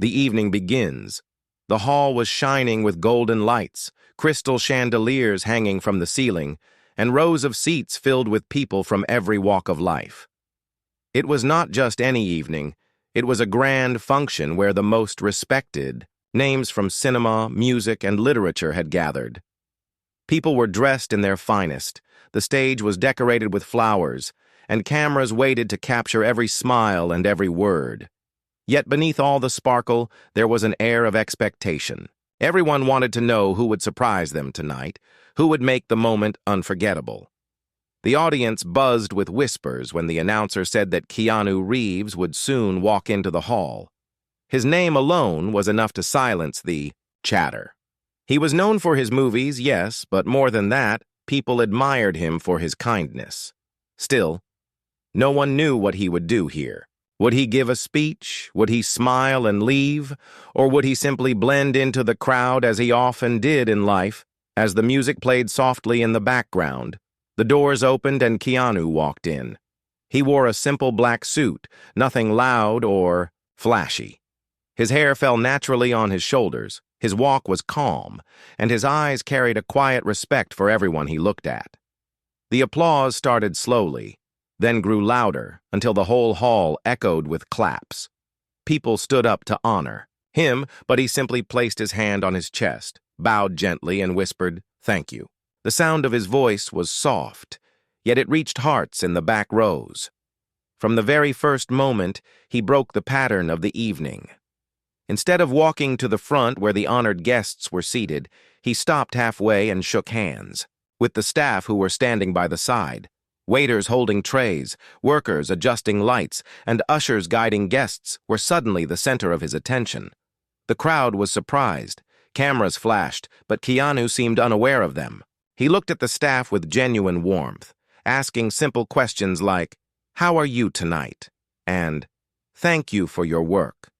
The evening begins. The hall was shining with golden lights, crystal chandeliers hanging from the ceiling, and rows of seats filled with people from every walk of life. It was not just any evening, it was a grand function where the most respected names from cinema, music, and literature had gathered. People were dressed in their finest, the stage was decorated with flowers, and cameras waited to capture every smile and every word. Yet beneath all the sparkle, there was an air of expectation. Everyone wanted to know who would surprise them tonight, who would make the moment unforgettable. The audience buzzed with whispers when the announcer said that Keanu Reeves would soon walk into the hall. His name alone was enough to silence the chatter. He was known for his movies, yes, but more than that, people admired him for his kindness. Still, no one knew what he would do here. Would he give a speech? Would he smile and leave? Or would he simply blend into the crowd as he often did in life? As the music played softly in the background, the doors opened and Keanu walked in. He wore a simple black suit, nothing loud or flashy. His hair fell naturally on his shoulders, his walk was calm, and his eyes carried a quiet respect for everyone he looked at. The applause started slowly, then grew louder until the whole hall echoed with claps. People stood up to honor him, but he simply placed his hand on his chest, bowed gently, and whispered, "Thank you." The sound of his voice was soft, yet it reached hearts in the back rows. From the very first moment, he broke the pattern of the evening. Instead of walking to the front where the honored guests were seated, he stopped halfway and shook hands with the staff who were standing by the side. Waiters holding trays, workers adjusting lights, and ushers guiding guests were suddenly the center of his attention. The crowd was surprised. Cameras flashed, but Keanu seemed unaware of them. He looked at the staff with genuine warmth, asking simple questions like, "How are you tonight?" and "Thank you for your work."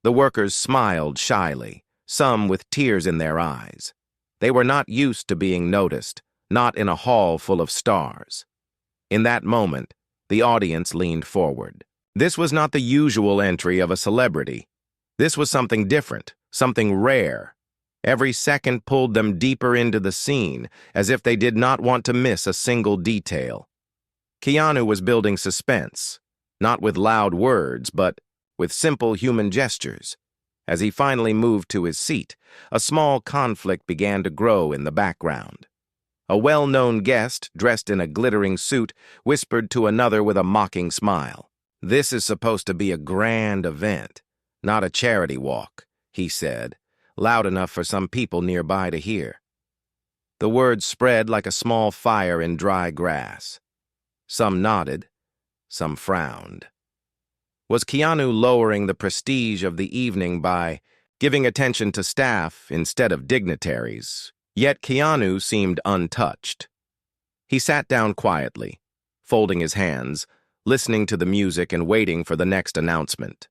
The workers smiled shyly, some with tears in their eyes. They were not used to being noticed, not in a hall full of stars. In that moment, the audience leaned forward. This was not the usual entry of a celebrity. This was something different, something rare. Every second pulled them deeper into the scene, as if they did not want to miss a single detail. Keanu was building suspense, not with loud words, but with simple human gestures. As he finally moved to his seat, a small conflict began to grow in the background. A well-known guest, dressed in a glittering suit, whispered to another with a mocking smile. "This is supposed to be a grand event, not a charity walk," he said, loud enough for some people nearby to hear. The words spread like a small fire in dry grass. Some nodded, some frowned. Was Keanu lowering the prestige of the evening by giving attention to staff instead of dignitaries? Yet Keanu seemed untouched. He sat down quietly, folding his hands, listening to the music and waiting for the next announcement.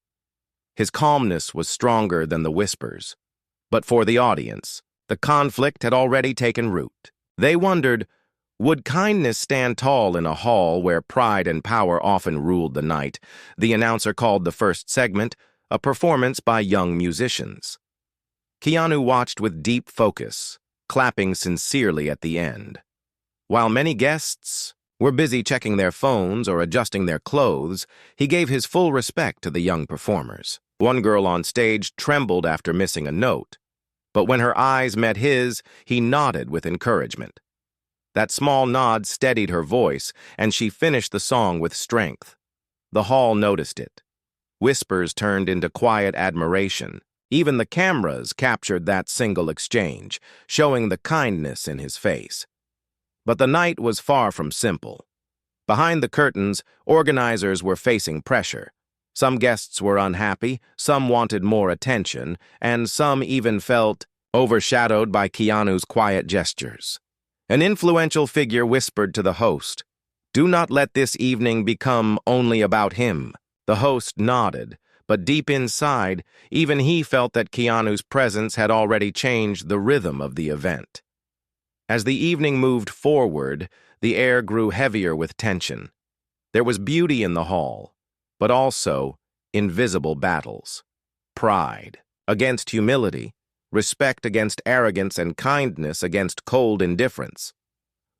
His calmness was stronger than the whispers. But for the audience, the conflict had already taken root. They wondered, would kindness stand tall in a hall where pride and power often ruled the night? The announcer called the first segment a performance by young musicians. Keanu watched with deep focus, clapping sincerely at the end. While many guests were busy checking their phones or adjusting their clothes, he gave his full respect to the young performers. One girl on stage trembled after missing a note, but when her eyes met his, he nodded with encouragement. That small nod steadied her voice, and she finished the song with strength. The hall noticed it. Whispers turned into quiet admiration. Even the cameras captured that single exchange, showing the kindness in his face. But the night was far from simple. Behind the curtains, organizers were facing pressure. Some guests were unhappy, some wanted more attention, and some even felt overshadowed by Keanu's quiet gestures. An influential figure whispered to the host, "Do not let this evening become only about him." The host nodded, but deep inside, even he felt that Keanu's presence had already changed the rhythm of the event. As the evening moved forward, the air grew heavier with tension. There was beauty in the hall, but also invisible battles. pride against humility, respect against arrogance, and kindness against cold indifference.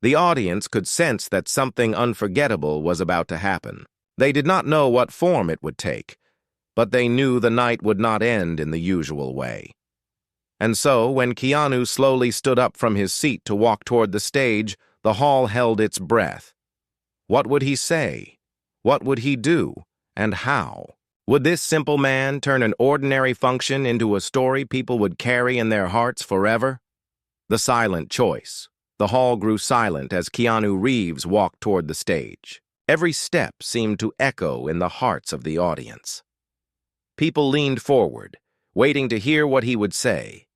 The audience could sense that something unforgettable was about to happen. They did not know what form it would take, but they knew the night would not end in the usual way. And so, when Keanu slowly stood up from his seat to walk toward the stage, the hall held its breath. What would he say? What would he do? And how? Would this simple man turn an ordinary function into a story people would carry in their hearts forever? The silent choice. The hall grew silent as Keanu Reeves walked toward the stage. Every step seemed to echo in the hearts of the audience. People leaned forward, waiting to hear what he would say.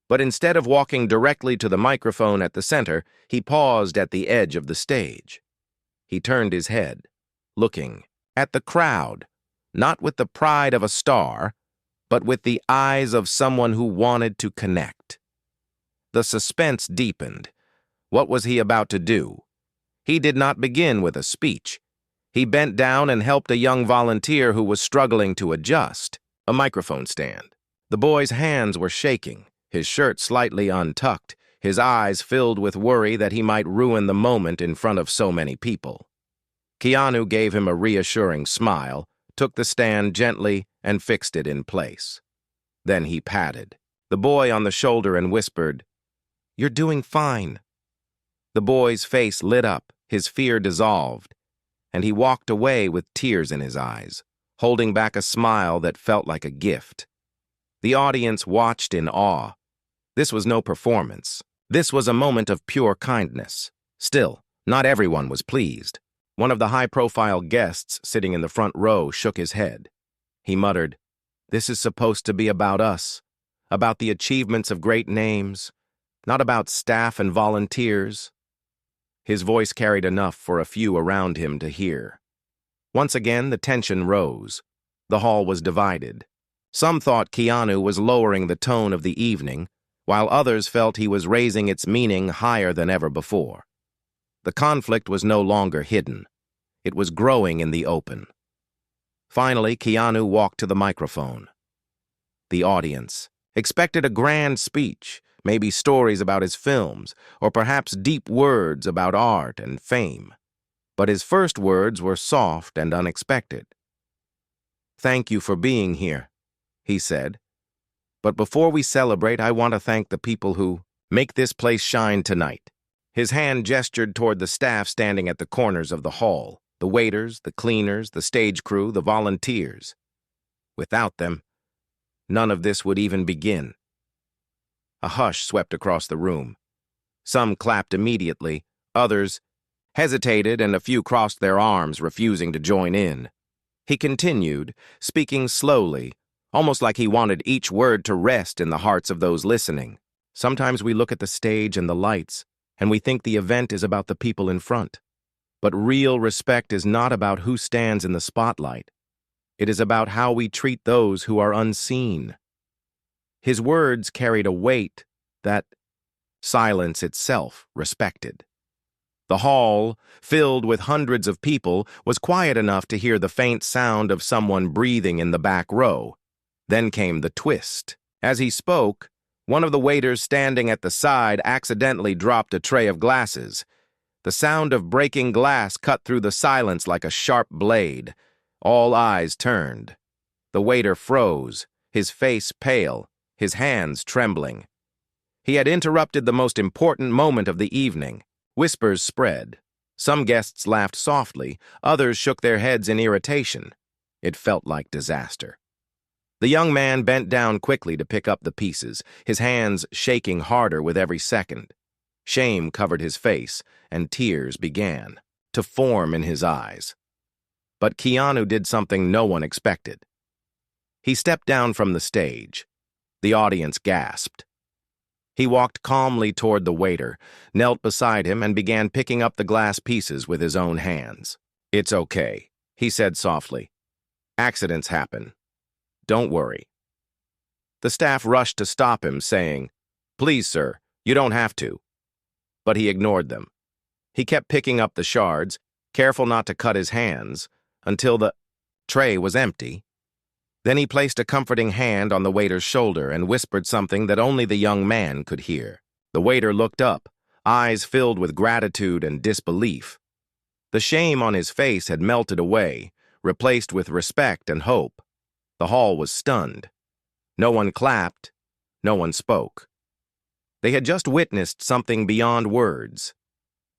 But instead of walking directly to the microphone at the center, he paused at the edge of the stage. He turned his head, looking at the crowd, not with the pride of a star, but with the eyes of someone who wanted to connect. The suspense deepened. What was he about to do? He did not begin with a speech. He bent down and helped a young volunteer who was struggling to adjust a microphone stand. The boy's hands were shaking, his shirt slightly untucked, his eyes filled with worry that he might ruin the moment in front of so many people. Keanu gave him a reassuring smile, took the stand gently, and fixed it in place. Then he patted the boy on the shoulder and whispered, "You're doing fine." The boy's face lit up, his fear dissolved, and he walked away with tears in his eyes, holding back a smile that felt like a gift. The audience watched in awe. This was no performance. This was a moment of pure kindness. Still, not everyone was pleased. One of the high-profile guests sitting in the front row shook his head. He muttered, "This is supposed to be about us, about the achievements of great names, not about staff and volunteers." His voice carried enough for a few around him to hear. Once again, the tension rose. The hall was divided. Some thought Keanu was lowering the tone of the evening, while others felt he was raising its meaning higher than ever before. The conflict was no longer hidden. It was growing in the open. Finally, Keanu walked to the microphone. The audience expected a grand speech, maybe stories about his films, or perhaps deep words about art and fame. But his first words were soft and unexpected. "Thank you for being here," he said. "But before we celebrate, I want to thank the people who make this place shine tonight." His hand gestured toward the staff standing at the corners of the hall, the waiters, the cleaners, the stage crew, the volunteers. Without them, none of this would even begin. A hush swept across the room. Some clapped immediately, others hesitated, and a few crossed their arms, refusing to join in. He continued, speaking slowly, almost like he wanted each word to rest in the hearts of those listening. "Sometimes we look at the stage and the lights, and we think the event is about the people in front. But real respect is not about who stands in the spotlight. It is about how we treat those who are unseen." His words carried a weight that silence itself respected. The hall, filled with hundreds of people, was quiet enough to hear the faint sound of someone breathing in the back row. Then came the twist. As he spoke, one of the waiters standing at the side accidentally dropped a tray of glasses. The sound of breaking glass cut through the silence like a sharp blade. All eyes turned. The waiter froze, his face pale, his hands trembling. He had interrupted the most important moment of the evening. Whispers spread. Some guests laughed softly, others shook their heads in irritation. It felt like disaster. The young man bent down quickly to pick up the pieces, his hands shaking harder with every second. Shame covered his face, and tears began to form in his eyes. But Keanu did something no one expected. He stepped down from the stage. The audience gasped. He walked calmly toward the waiter, knelt beside him, and began picking up the glass pieces with his own hands. "It's okay," he said softly. "Accidents happen. Don't worry." The staff rushed to stop him, saying, "Please, sir, you don't have to." But he ignored them. He kept picking up the shards, careful not to cut his hands, until the tray was empty. Then he placed a comforting hand on the waiter's shoulder and whispered something that only the young man could hear. The waiter looked up, eyes filled with gratitude and disbelief. The shame on his face had melted away, replaced with respect and hope. The hall was stunned. No one clapped, no one spoke. They had just witnessed something beyond words.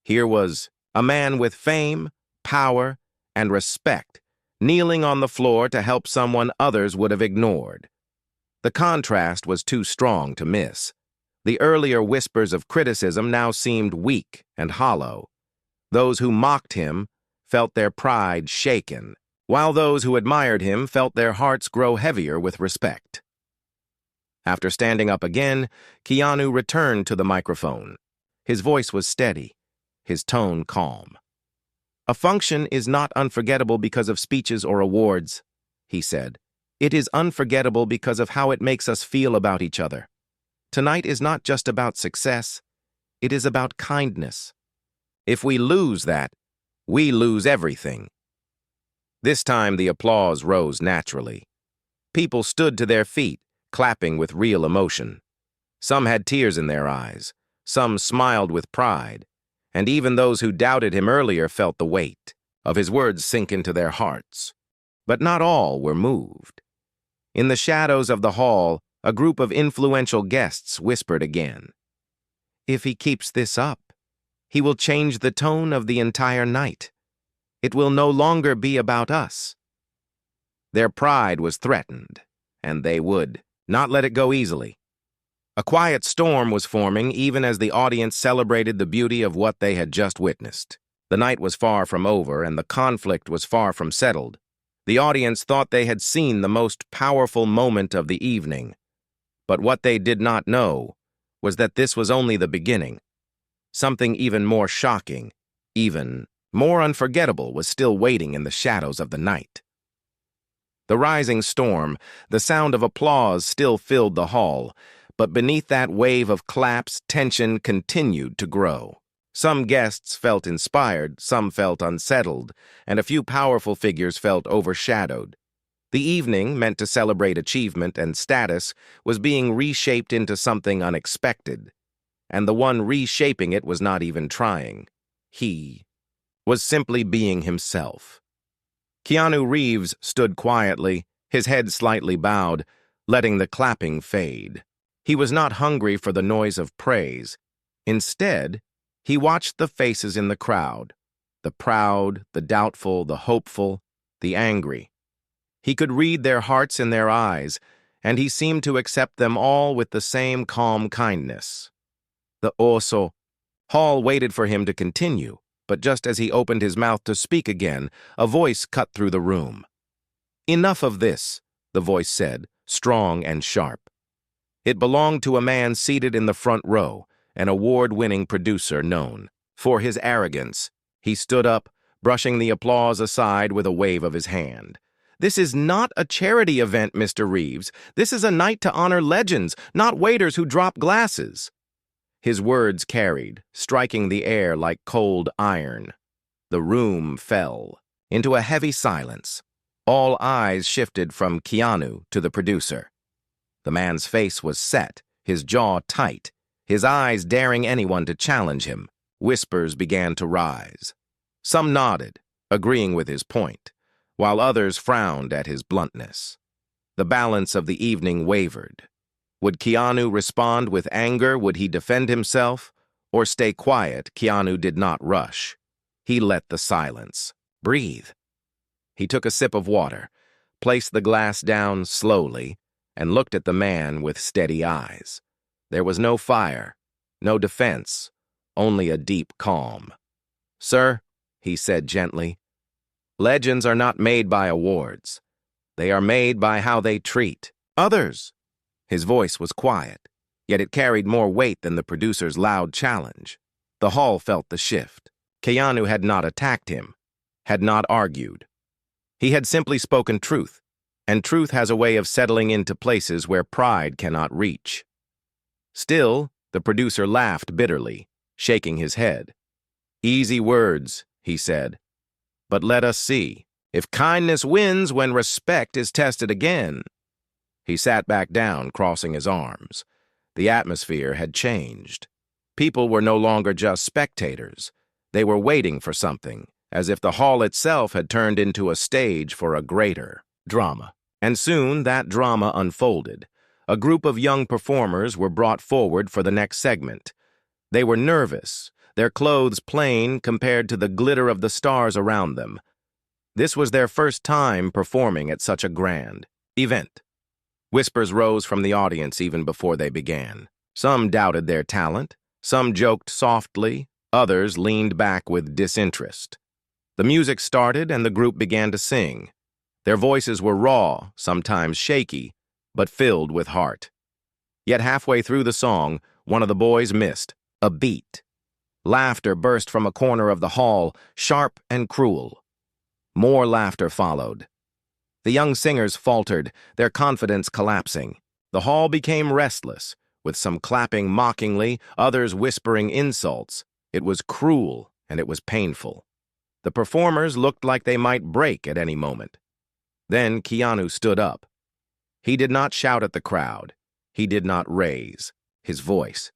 Here was a man with fame, power, and respect, kneeling on the floor to help someone others would have ignored. The contrast was too strong to miss. The earlier whispers of criticism now seemed weak and hollow. Those who mocked him felt their pride shaken, while those who admired him felt their hearts grow heavier with respect. After standing up again, Keanu returned to the microphone. His voice was steady, his tone calm. "A function is not unforgettable because of speeches or awards," he said. "It is unforgettable because of how it makes us feel about each other. Tonight is not just about success, it is about kindness. If we lose that, we lose everything." This time the applause rose naturally. People stood to their feet, clapping with real emotion. Some had tears in their eyes, some smiled with pride, and even those who doubted him earlier felt the weight of his words sink into their hearts. But not all were moved. In the shadows of the hall, a group of influential guests whispered again, "If he keeps this up, he will change the tone of the entire night. It will no longer be about us." Their pride was threatened, and they would not let it go easily. A quiet storm was forming even as the audience celebrated the beauty of what they had just witnessed. The night was far from over, and the conflict was far from settled. The audience thought they had seen the most powerful moment of the evening. But what they did not know was that this was only the beginning. Something even more shocking, even more unforgettable, was still waiting in the shadows of the night. The rising storm, the sound of applause still filled the hall, but beneath that wave of claps, tension continued to grow. Some guests felt inspired, some felt unsettled, and a few powerful figures felt overshadowed. The evening, meant to celebrate achievement and status, was being reshaped into something unexpected. And the one reshaping it was not even trying. He was simply being himself. Keanu Reeves stood quietly, his head slightly bowed, letting the clapping fade. He was not hungry for the noise of praise. Instead, he watched the faces in the crowd, the proud, the doubtful, the hopeful, the angry. He could read their hearts in their eyes, and he seemed to accept them all with the same calm kindness. The Oso Hall waited for him to continue, but just as he opened his mouth to speak again, a voice cut through the room. "Enough of this," the voice said, strong and sharp. It belonged to a man seated in the front row, an award-winning producer known for his arrogance. He stood up, brushing the applause aside with a wave of his hand. "This is not a charity event, Mr. Reeves. This is a night to honor legends, not waiters who drop glasses." His words carried, striking the air like cold iron. The room fell into a heavy silence. All eyes shifted from Keanu to the producer. The man's face was set, his jaw tight, his eyes daring anyone to challenge him. Whispers began to rise. Some nodded, agreeing with his point, while others frowned at his bluntness. The balance of the evening wavered. Would Keanu respond with anger? Would he defend himself? Or stay quiet? Keanu did not rush. He let the silence breathe. He took a sip of water, placed the glass down slowly, and looked at the man with steady eyes. There was no fire, no defense, only a deep calm. "Sir," he said gently, "legends are not made by awards. They are made by how they treat others." His voice was quiet, yet it carried more weight than the producer's loud challenge. The hall felt the shift. Keanu had not attacked him, had not argued. He had simply spoken truth, and truth has a way of settling into places where pride cannot reach. Still, the producer laughed bitterly, shaking his head. "Easy words," he said, "but let us see. If kindness wins when respect is tested again. He sat back down, crossing his arms. The atmosphere had changed. People were no longer just spectators. They were waiting for something, as if the hall itself had turned into a stage for a greater drama. And soon that drama unfolded. A group of young performers were brought forward for the next segment. They were nervous, their clothes plain compared to the glitter of the stars around them. This was their first time performing at such a grand event. Whispers rose from the audience even before they began. Some doubted their talent, some joked softly, others leaned back with disinterest. The music started and the group began to sing. Their voices were raw, sometimes shaky, but filled with heart. Yet halfway through the song, one of the boys missed a beat. Laughter burst from a corner of the hall, sharp and cruel. More laughter followed. The young singers faltered, their confidence collapsing. The hall became restless, with some clapping mockingly, others whispering insults. It was cruel, and it was painful. The performers looked like they might break at any moment. Then Keanu stood up. He did not shout at the crowd. He did not raise his voice.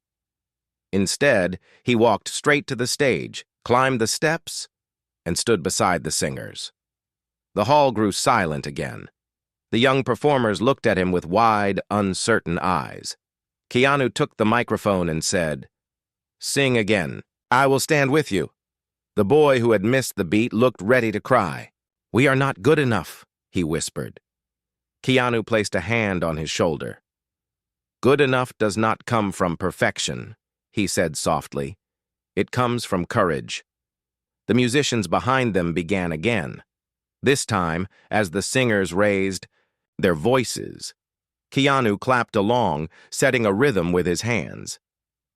Instead, he walked straight to the stage, climbed the steps, and stood beside the singers. The hall grew silent again. The young performers looked at him with wide, uncertain eyes. Keanu took the microphone and said, "Sing again. I will stand with you." The boy who had missed the beat looked ready to cry. "We are not good enough," he whispered. Keanu placed a hand on his shoulder. "Good enough does not come from perfection," he said softly. "It comes from courage." The musicians behind them began again. This time, as the singers raised their voices, Keanu clapped along, setting a rhythm with his hands.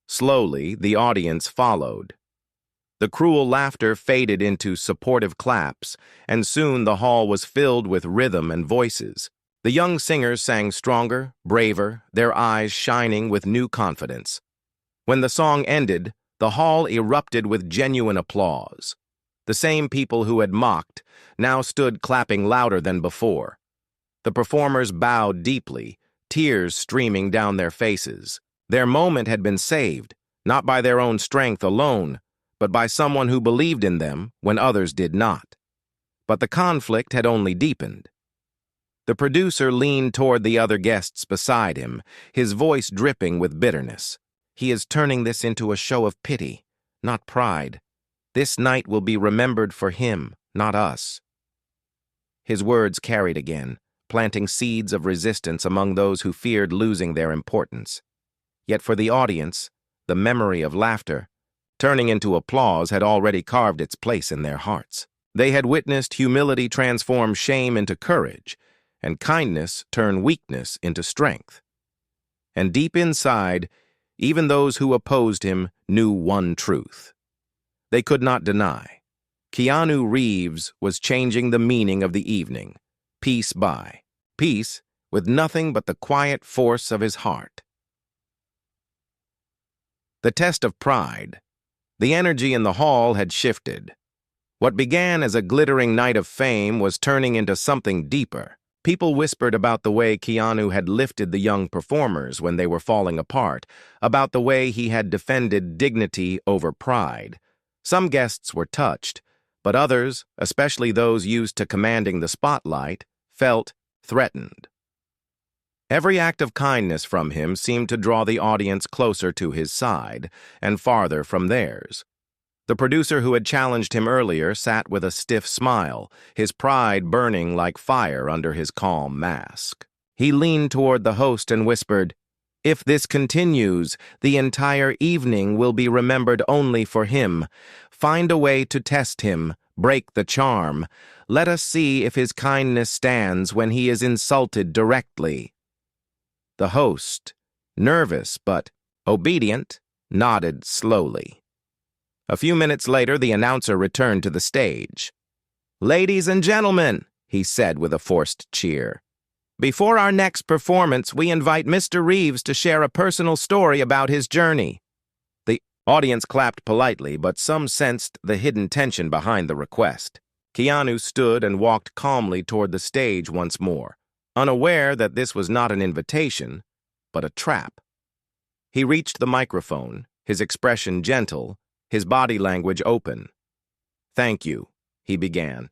Slowly, the audience followed. The cruel laughter faded into supportive claps, and soon the hall was filled with rhythm and voices. The young singers sang stronger, braver, their eyes shining with new confidence. When the song ended, the hall erupted with genuine applause. The same people who had mocked now stood clapping louder than before. The performers bowed deeply, tears streaming down their faces. Their moment had been saved, not by their own strength alone, but by someone who believed in them when others did not. But the conflict had only deepened. The producer leaned toward the other guests beside him, his voice dripping with bitterness. "He is turning this into a show of pity, not pride. This night will be remembered for him, not us." His words carried again, planting seeds of resistance among those who feared losing their importance. Yet for the audience, the memory of laughter, turning into applause, had already carved its place in their hearts. They had witnessed humility transform shame into courage, and kindness turn weakness into strength. And deep inside, even those who opposed him knew one truth. They could not deny. Keanu Reeves was changing the meaning of the evening, piece by piece, with nothing but the quiet force of his heart. The test of pride. The energy in the hall had shifted. What began as a glittering night of fame was turning into something deeper. People whispered about the way Keanu had lifted the young performers when they were falling apart, about the way he had defended dignity over pride. Some guests were touched, but others, especially those used to commanding the spotlight, felt threatened. Every act of kindness from him seemed to draw the audience closer to his side and farther from theirs. The producer who had challenged him earlier sat with a stiff smile, his pride burning like fire under his calm mask. He leaned toward the host and whispered, "If this continues, the entire evening will be remembered only for him. Find a way to test him, break the charm. Let us see if his kindness stands when he is insulted directly." The host, nervous but obedient, nodded slowly. A few minutes later, the announcer returned to the stage. "Ladies and gentlemen," he said with a forced cheer, "before our next performance, we invite Mr. Reeves to share a personal story about his journey." The audience clapped politely, but some sensed the hidden tension behind the request. Keanu stood and walked calmly toward the stage once more, unaware that this was not an invitation, but a trap. He reached the microphone, his expression gentle, his body language open. "Thank you," he began.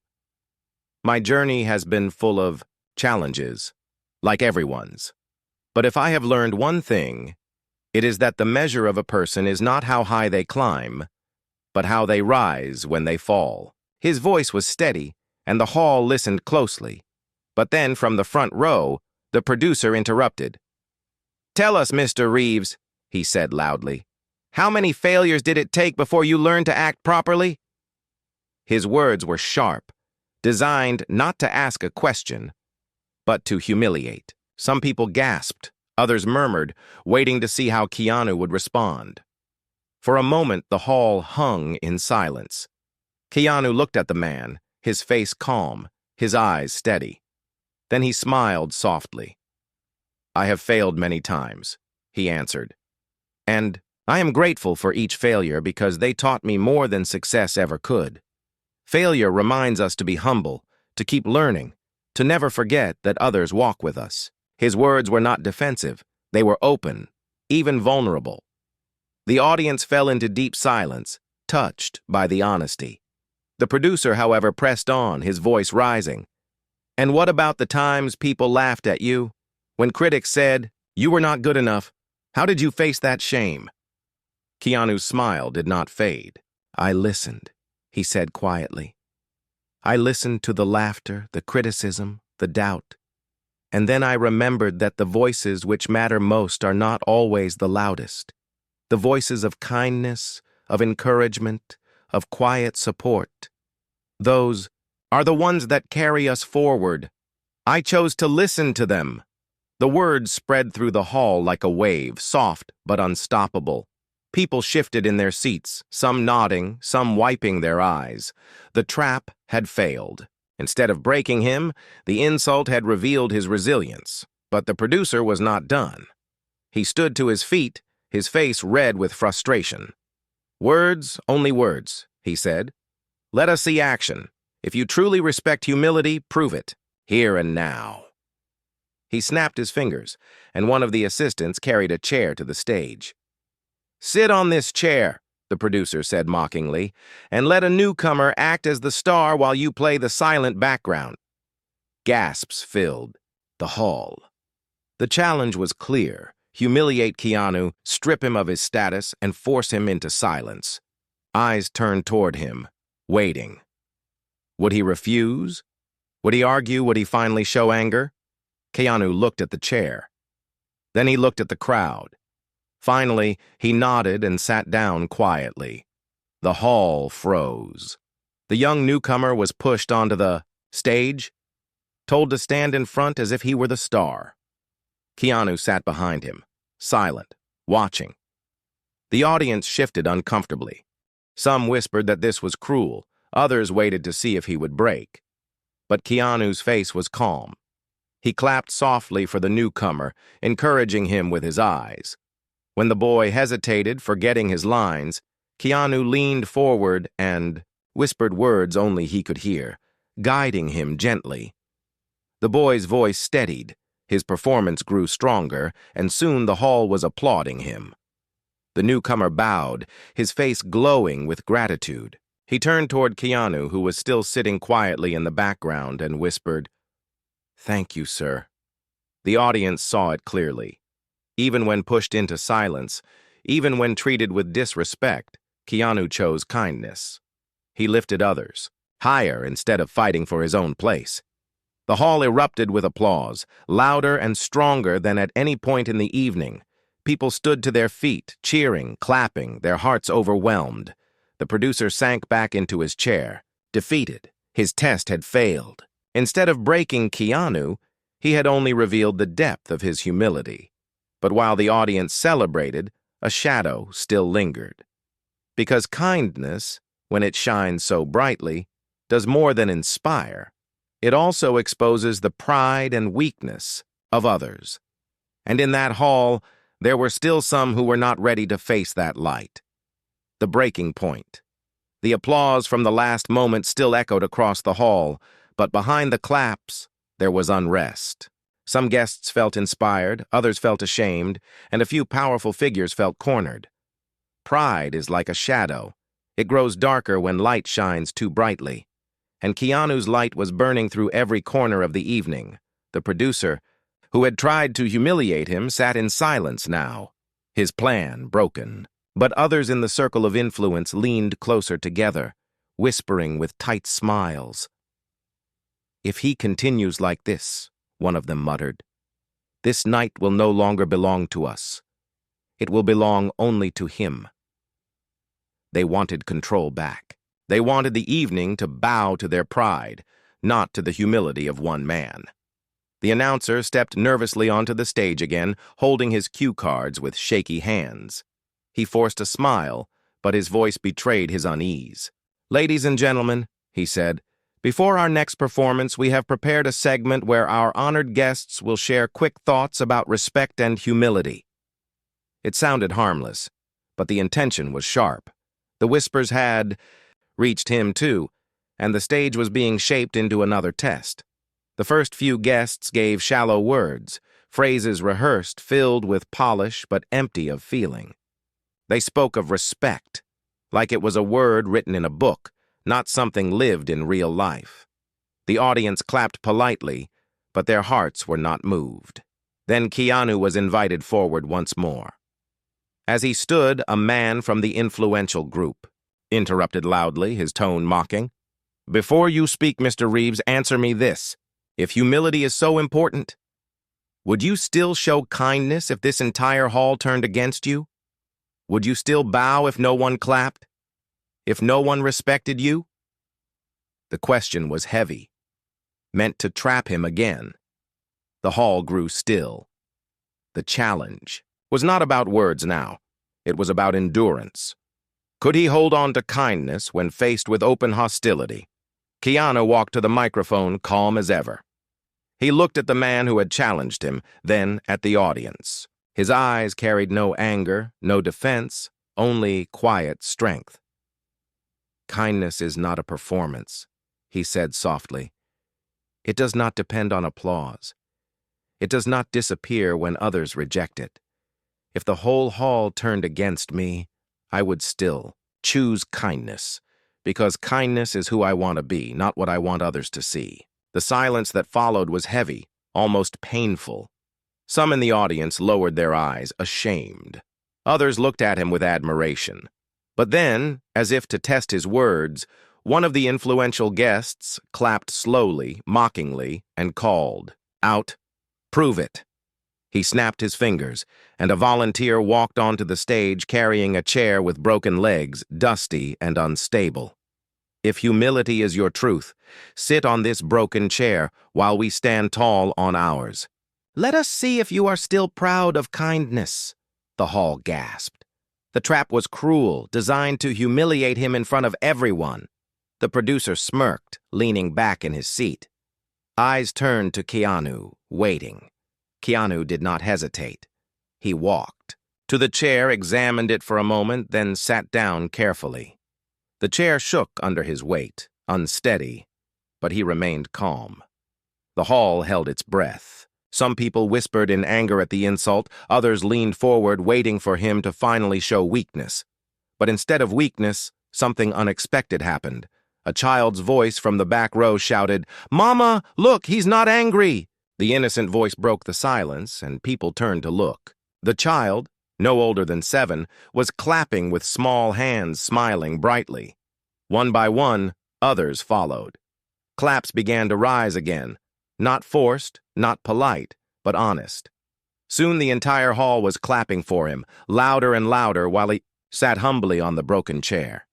"My journey has been full of challenges, like everyone's. But if I have learned one thing, it is that the measure of a person is not how high they climb, but how they rise when they fall." His voice was steady, and the hall listened closely. But then, from the front row, the producer interrupted. "Tell us, Mr. Reeves," he said loudly, "how many failures did it take before you learned to act properly?" His words were sharp, designed not to ask a question, but to humiliate. Some people gasped, others murmured, waiting to see how Keanu would respond. For a moment, the hall hung in silence. Keanu looked at the man, his face calm, his eyes steady. Then he smiled softly. "I have failed many times," he answered. "And I am grateful for each failure because they taught me more than success ever could. Failure reminds us to be humble, to keep learning, to never forget that others walk with us." His words were not defensive. They were open, even vulnerable. The audience fell into deep silence, touched by the honesty. The producer, however, pressed on, his voice rising. "And what about the times people laughed at you? When critics said, you were not good enough, how did you face that shame?" Keanu's smile did not fade. "I listened," he said quietly. "I listened to the laughter, the criticism, the doubt. And then I remembered that the voices which matter most are not always the loudest. The voices of kindness, of encouragement, of quiet support. Those are the ones that carry us forward. I chose to listen to them." The words spread through the hall like a wave, soft but unstoppable. People shifted in their seats, some nodding, some wiping their eyes. The trap had failed. Instead of breaking him, the insult had revealed his resilience. But the producer was not done. He stood to his feet, his face red with frustration. "Words, only words," he said. "Let us see action. If you truly respect humility, prove it, here and now." He snapped his fingers, and one of the assistants carried a chair to the stage. "Sit on this chair," the producer said mockingly, "and let a newcomer act as the star while you play the silent background." Gasps filled the hall. The challenge was clear. Humiliate Keanu, strip him of his status, and force him into silence. Eyes turned toward him, waiting. Would he refuse? Would he argue? Would he finally show anger? Keanu looked at the chair. Then he looked at the crowd. Finally, he nodded and sat down quietly. The hall froze. The young newcomer was pushed onto the stage, told to stand in front as if he were the star. Keanu sat behind him, silent, watching. The audience shifted uncomfortably. Some whispered that this was cruel. Others waited to see if he would break. But Keanu's face was calm. He clapped softly for the newcomer, encouraging him with his eyes. When the boy hesitated, forgetting his lines, Keanu leaned forward and whispered words only he could hear, guiding him gently. The boy's voice steadied, his performance grew stronger, and soon the hall was applauding him. The newcomer bowed, his face glowing with gratitude. He turned toward Keanu, who was still sitting quietly in the background, and whispered, "Thank you, sir." The audience saw it clearly. Even when pushed into silence, even when treated with disrespect, Keanu chose kindness. He lifted others, higher instead of fighting for his own place. The hall erupted with applause, louder and stronger than at any point in the evening. People stood to their feet, cheering, clapping, their hearts overwhelmed. The producer sank back into his chair, defeated. His test had failed. Instead of breaking Keanu, he had only revealed the depth of his humility. But while the audience celebrated, a shadow still lingered. Because kindness, when it shines so brightly, does more than inspire. It also exposes the pride and weakness of others. And in that hall, there were still some who were not ready to face that light. The breaking point. The applause from the last moment still echoed across the hall, but behind the claps, there was unrest. Some guests felt inspired, others felt ashamed, and a few powerful figures felt cornered. Pride is like a shadow. It grows darker when light shines too brightly. And Keanu's light was burning through every corner of the evening. The producer, who had tried to humiliate him, sat in silence now, his plan broken. But others in the circle of influence leaned closer together, whispering with tight smiles. "If he continues like this," one of them muttered, "this night will no longer belong to us. It will belong only to him." They wanted control back. They wanted the evening to bow to their pride, not to the humility of one man. The announcer stepped nervously onto the stage again, holding his cue cards with shaky hands. He forced a smile, but his voice betrayed his unease. "Ladies and gentlemen," he said, "before our next performance, we have prepared a segment where our honored guests will share quick thoughts about respect and humility." It sounded harmless, but the intention was sharp. The whispers had reached him too, and the stage was being shaped into another test. The first few guests gave shallow words, phrases rehearsed, filled with polish but empty of feeling. They spoke of respect, like it was a word written in a book, not something lived in real life. The audience clapped politely, but their hearts were not moved. Then Keanu was invited forward once more. As he stood, a man from the influential group interrupted loudly, his tone mocking. "Before you speak, Mr. Reeves, answer me this. If humility is so important, would you still show kindness if this entire hall turned against you? Would you still bow if no one clapped? If no one respected you?" The question was heavy, meant to trap him again. The hall grew still. The challenge was not about words now. It was about endurance. Could he hold on to kindness when faced with open hostility? Keanu walked to the microphone, calm as ever. He looked at the man who had challenged him, then at the audience. His eyes carried no anger, no defense, only quiet strength. "Kindness is not a performance," he said softly. "It does not depend on applause. It does not disappear when others reject it. If the whole hall turned against me, I would still choose kindness, because kindness is who I want to be, not what I want others to see." The silence that followed was heavy, almost painful. Some in the audience lowered their eyes, ashamed. Others looked at him with admiration. But then, as if to test his words, one of the influential guests clapped slowly, mockingly, and called, "Out! Prove it!" He snapped his fingers, and a volunteer walked onto the stage carrying a chair with broken legs, dusty and unstable. "If humility is your truth, sit on this broken chair while we stand tall on ours. Let us see if you are still proud of kindness," the hall gasped. The trap was cruel, designed to humiliate him in front of everyone. The producer smirked, leaning back in his seat. Eyes turned to Keanu, waiting. Keanu did not hesitate. He walked to the chair, examined it for a moment, then sat down carefully. The chair shook under his weight, unsteady, but he remained calm. The hall held its breath. Some people whispered in anger at the insult, others leaned forward, waiting for him to finally show weakness. But instead of weakness, something unexpected happened. A child's voice from the back row shouted, "Mama, look, he's not angry!" The innocent voice broke the silence, and people turned to look. The child, no older than 7, was clapping with small hands, smiling brightly. One by one, others followed. Claps began to rise again, not forced, not polite, but honest. Soon the entire hall was clapping for him, louder and louder, while he sat humbly on the broken chair.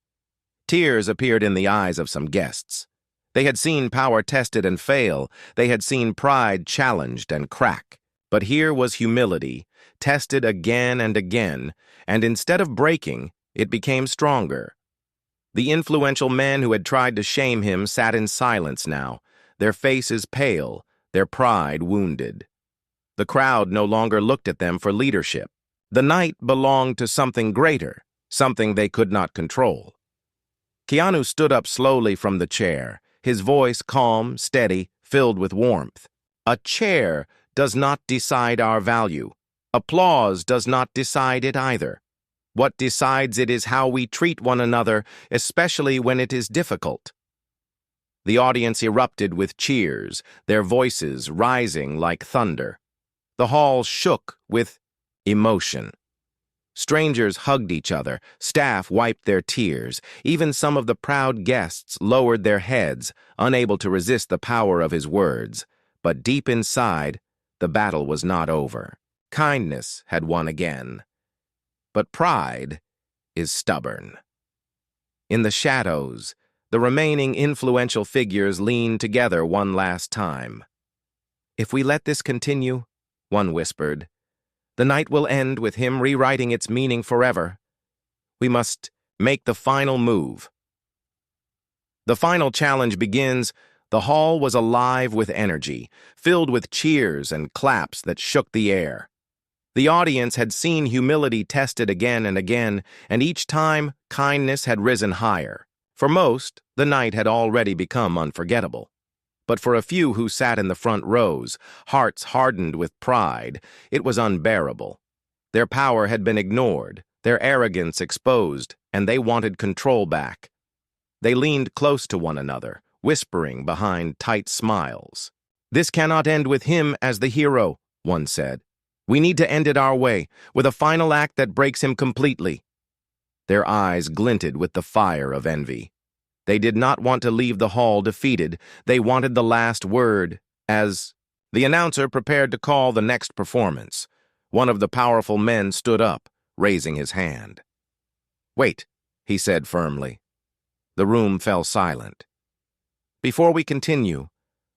Tears appeared in the eyes of some guests. They had seen power tested and fail. They had seen pride challenged and crack. But here was humility, tested again and again, and instead of breaking, it became stronger. The influential men who had tried to shame him sat in silence now, their faces pale, their pride wounded. The crowd no longer looked at them for leadership. The night belonged to something greater, something they could not control. Keanu stood up slowly from the chair, his voice calm, steady, filled with warmth. A chair does not decide our value. Applause does not decide it either. What decides it is how we treat one another, especially when it is difficult. The audience erupted with cheers, their voices rising like thunder. The hall shook with emotion. Strangers hugged each other, staff wiped their tears, even some of the proud guests lowered their heads, unable to resist the power of his words. But deep inside, the battle was not over. Kindness had won again. But pride is stubborn. In the shadows, the remaining influential figures leaned together one last time. "If we let this continue," one whispered, "the night will end with him rewriting its meaning forever. We must make the final move." The final challenge begins. The hall was alive with energy, filled with cheers and claps that shook the air. The audience had seen humility tested again and again, and each time, kindness had risen higher. For most, the night had already become unforgettable. But for a few who sat in the front rows, hearts hardened with pride, it was unbearable. Their power had been ignored, their arrogance exposed, and they wanted control back. They leaned close to one another, whispering behind tight smiles. "This cannot end with him as the hero," one said. "We need to end it our way, with a final act that breaks him completely." Their eyes glinted with the fire of envy. They did not want to leave the hall defeated. They wanted the last word. As the announcer prepared to call the next performance, one of the powerful men stood up, raising his hand. "Wait," he said firmly. The room fell silent. "Before we continue,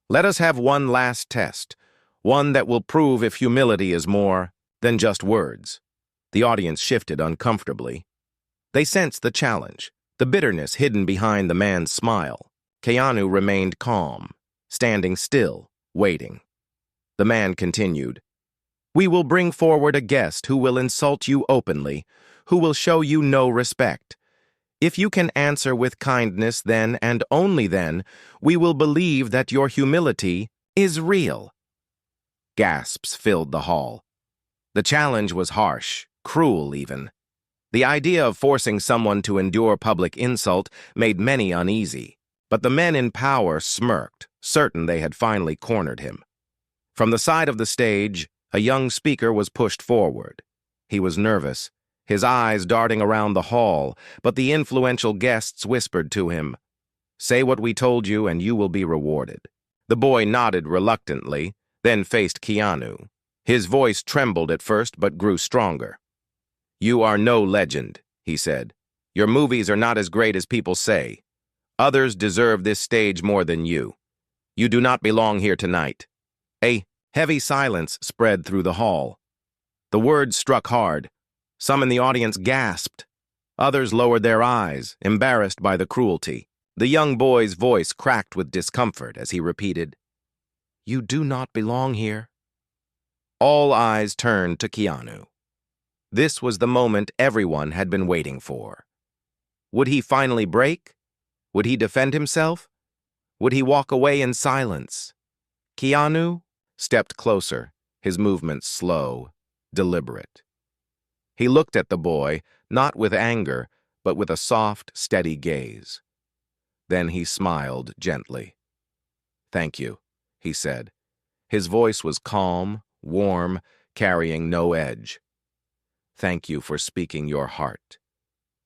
let us have one last test, one that will prove if humility is more than just words." The audience shifted uncomfortably. They sensed the challenge, the bitterness hidden behind the man's smile. Keanu remained calm, standing still, waiting. The man continued, "We will bring forward a guest who will insult you openly, who will show you no respect. If you can answer with kindness then and only then, we will believe that your humility is real." Gasps filled the hall. The challenge was harsh, cruel even. The idea of forcing someone to endure public insult made many uneasy, but the men in power smirked, certain they had finally cornered him. From the side of the stage, a young speaker was pushed forward. He was nervous, his eyes darting around the hall, but the influential guests whispered to him, "Say what we told you and you will be rewarded." The boy nodded reluctantly, then faced Keanu. His voice trembled at first but grew stronger. "You are no legend," he said. "Your movies are not as great as people say. Others deserve this stage more than you. You do not belong here tonight." A heavy silence spread through the hall. The words struck hard. Some in the audience gasped. Others lowered their eyes, embarrassed by the cruelty. The young boy's voice cracked with discomfort as he repeated, "You do not belong here." All eyes turned to Keanu. This was the moment everyone had been waiting for. Would he finally break? Would he defend himself? Would he walk away in silence? Keanu stepped closer, his movements slow, deliberate. He looked at the boy, not with anger, but with a soft, steady gaze. Then he smiled gently. "Thank you," he said. His voice was calm, warm, carrying no edge. "Thank you for speaking your heart.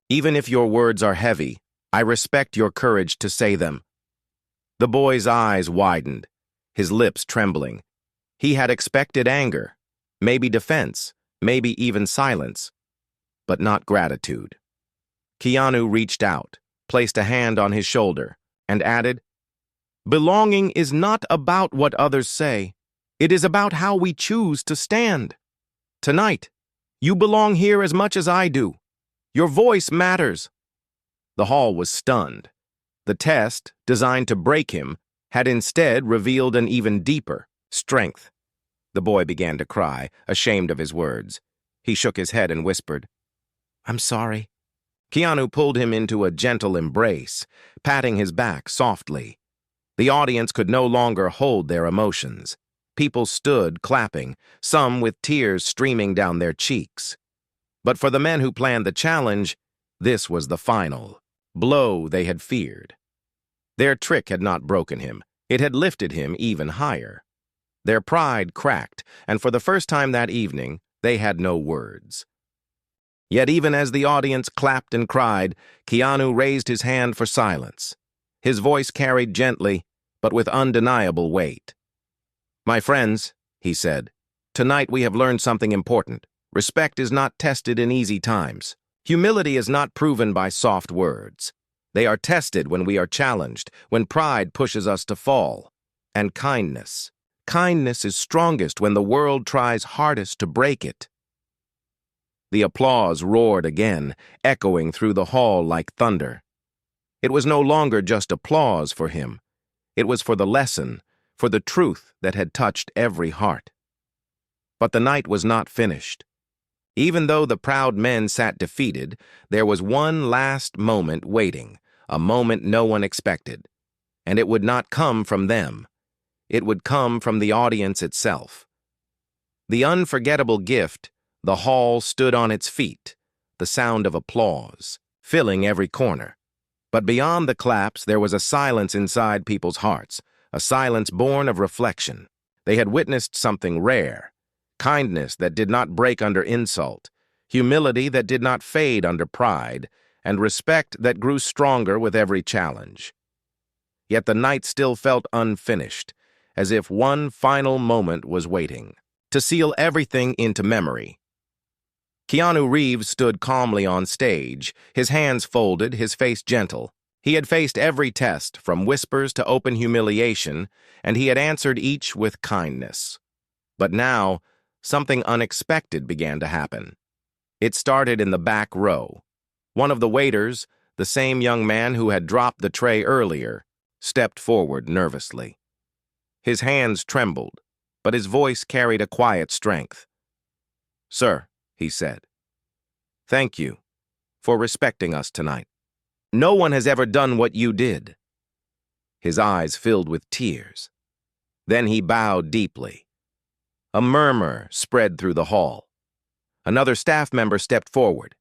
Even if your words are heavy, I respect your courage to say them." The boy's eyes widened, his lips trembling. He had expected anger, maybe defense, maybe even silence, but not gratitude. Keanu reached out, placed a hand on his shoulder, and added, "Belonging is not about what others say. It is about how we choose to stand. Tonight, you belong here as much as I do. Your voice matters." The hall was stunned. The test, designed to break him, had instead revealed an even deeper strength. The boy began to cry, ashamed of his words. He shook his head and whispered, "I'm sorry. Keanu pulled him into a gentle embrace, patting his back softly. The audience could no longer hold their emotions. People stood, clapping, some with tears streaming down their cheeks. But for the men who planned the challenge, this was the final blow they had feared. Their trick had not broken him. It had lifted him even higher. Their pride cracked, and for the first time that evening, they had no words. Yet even as the audience clapped and cried, Keanu raised his hand for silence. His voice carried gently, but with undeniable weight. "My friends," he said, "tonight we have learned something important. Respect is not tested in easy times. Humility is not proven by soft words. They are tested when we are challenged, when pride pushes us to fall. And kindness. Kindness is strongest when the world tries hardest to break it." The applause roared again, echoing through the hall like thunder. It was no longer just applause for him. It was for the lesson, for the truth that had touched every heart. But the night was not finished. Even though the proud men sat defeated, there was one last moment waiting, a moment no one expected. And it would not come from them. It would come from the audience itself. The unforgettable gift, the hall stood on its feet, the sound of applause, filling every corner. But beyond the claps, there was a silence inside people's hearts, a silence born of reflection. They had witnessed something rare. Kindness that did not break under insult, humility that did not fade under pride, and respect that grew stronger with every challenge. Yet the night still felt unfinished, as if one final moment was waiting to seal everything into memory. Keanu Reeves stood calmly on stage, his hands folded, his face gentle. He had faced every test, from whispers to open humiliation, and he had answered each with kindness. But now, something unexpected began to happen. It started in the back row. One of the waiters, the same young man who had dropped the tray earlier, stepped forward nervously. His hands trembled, but his voice carried a quiet strength. "Sir," he said, "thank you for respecting us tonight. No one has ever done what you did." His eyes filled with tears. Then he bowed deeply. A murmur spread through the hall. Another staff member stepped forward,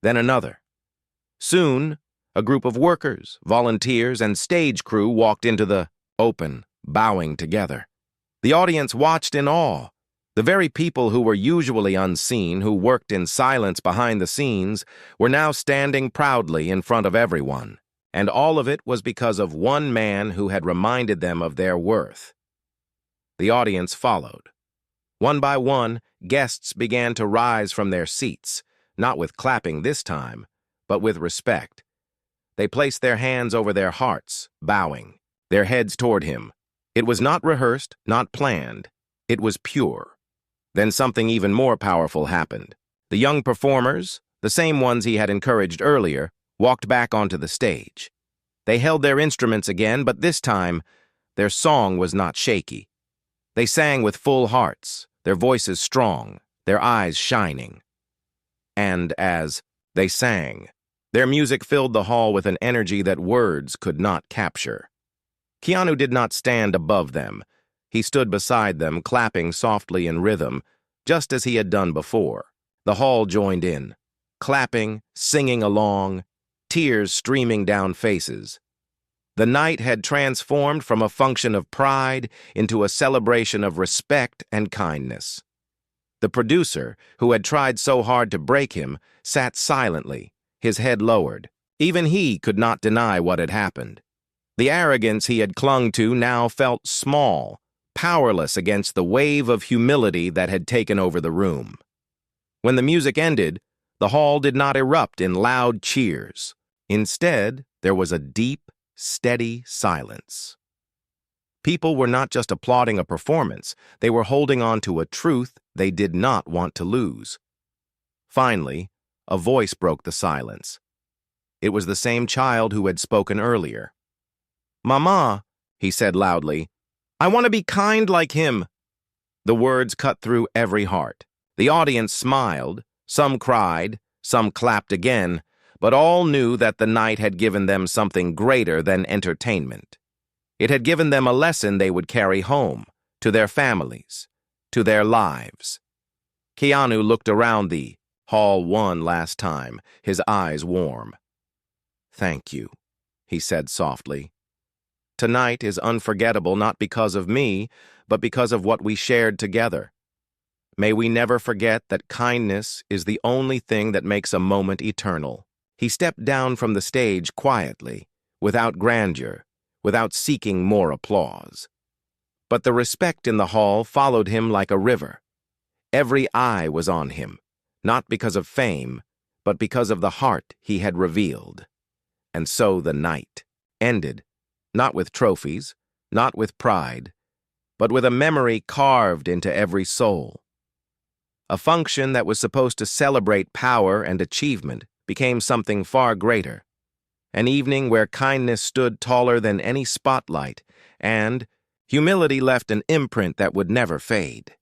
then another. Soon, a group of workers, volunteers, and stage crew walked into the open, bowing together. The audience watched in awe. The very people who were usually unseen, who worked in silence behind the scenes, were now standing proudly in front of everyone. And all of it was because of one man who had reminded them of their worth. The audience followed. One by one, guests began to rise from their seats, not with clapping this time, but with respect. They placed their hands over their hearts, bowing, their heads toward him. It was not rehearsed, not planned. It was pure. Then something even more powerful happened. The young performers, the same ones he had encouraged earlier, walked back onto the stage. They held their instruments again, but this time, their song was not shaky. They sang with full hearts, their voices strong, their eyes shining. And as they sang, their music filled the hall with an energy that words could not capture. Keanu did not stand above them. He stood beside them, clapping softly in rhythm, just as he had done before. The hall joined in, clapping, singing along, tears streaming down faces. The night had transformed from a function of pride into a celebration of respect and kindness. The producer, who had tried so hard to break him, sat silently, his head lowered. Even he could not deny what had happened. The arrogance he had clung to now felt small, powerless against the wave of humility that had taken over the room. When the music ended, the hall did not erupt in loud cheers. Instead, there was a deep, steady silence. People were not just applauding a performance, they were holding on to a truth they did not want to lose. Finally, a voice broke the silence. It was the same child who had spoken earlier. "Mama," he said loudly, "I want to be kind like him." The words cut through every heart. The audience smiled, some cried, some clapped again, but all knew that the night had given them something greater than entertainment. It had given them a lesson they would carry home, to their families, to their lives. Keanu looked around the Hall 1 last time, his eyes warm. "Thank you," he said softly. "Tonight is unforgettable not because of me, but because of what we shared together. May we never forget that kindness is the only thing that makes a moment eternal." He stepped down from the stage quietly, without grandeur, without seeking more applause. But the respect in the hall followed him like a river. Every eye was on him, not because of fame, but because of the heart he had revealed. And so the night ended, not with trophies, not with pride, but with a memory carved into every soul. A function that was supposed to celebrate power and achievement became something far greater. An evening where kindness stood taller than any spotlight, and humility left an imprint that would never fade.